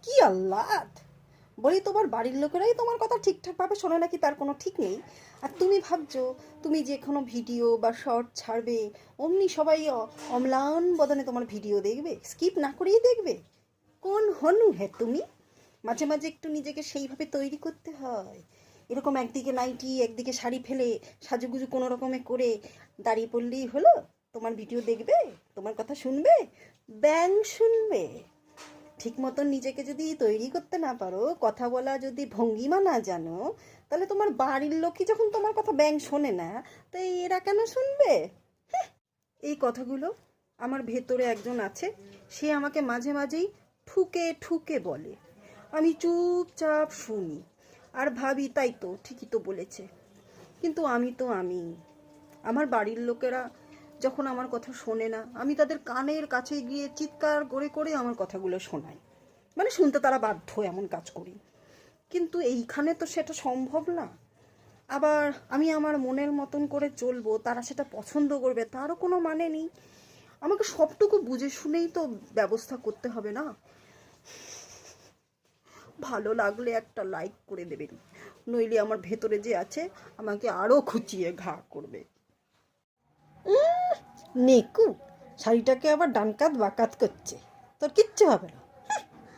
কি আহ্লাদ! বলি তোমার বাড়ির লোকেরাই তোমার কথা ঠিকঠাকভাবে শোনে নাকি তার কোনো ঠিক নেই। আর তুমি ভাবছো তুমি যে কোনো ভিডিও বা শর্ট ছাড়বে অমনি সবাই অম্লান বদনে তোমার ভিডিও দেখবে, স্কিপ না করেই দেখবে। কোন হনু হে তুমি? মাঝে মাঝে একটু নিজেকে সেইভাবে তৈরি করতে হয়। এরকম একদিকে নাইটি একদিকে শাড়ি ফেলে সাজুগুজু কোনো রকমে করে দাঁড়িয়ে পড়লেই হলো? তোমার ভিডিও দেখবে, তোমার কথা শুনবে, ব্যাং শুনবে? ঠিক মতন নিজেকে যদি তৈরি করতে না পারো, কথা বলা যদি ভঙ্গিমা না জানো, তাহলে তোমার বাড়ির লোকই যখন তোমার কথা ব্যাং শোনে না, তো এরা কেন শুনবে? এই কথাগুলো আমার ভেতরে একজন আছে, সে আমাকে মাঝে মাঝেই ঠুকে ঠুকে বলে। আমি চুপচাপ শুনি আর ভাবি তাই তো, ঠিকই তো বলেছে। কিন্তু আমি তো আমি, আমার বাড়ির লোকেরা যখন আমার কথা শোনে না, আমি তাদের কানের কাছে গিয়ে চিৎকার করে করে আমার কথাগুলো শোনাই, মানে শুনতে তারা বাধ্য, এমন কাজ করি। কিন্তু এইখানে তো সেটা সম্ভব না। আবার আমি আমার মনের মতন করে চলবো, তারা সেটা পছন্দ করবে তারও কোনো মানে নেই। আমাকে সবটুকু বুঝে শুনেই তো ব্যবস্থা করতে হবে না? ভালো লাগলে একটা লাইক করে দেবেন, নইলে আমার ভেতরে যে আছে আমাকে আরও খুঁচিয়ে ঘা করবে। নেকু শাড়িটাকে আবার ডানকাত বাকাত করছে, তোর কিচ্ছু হবে না।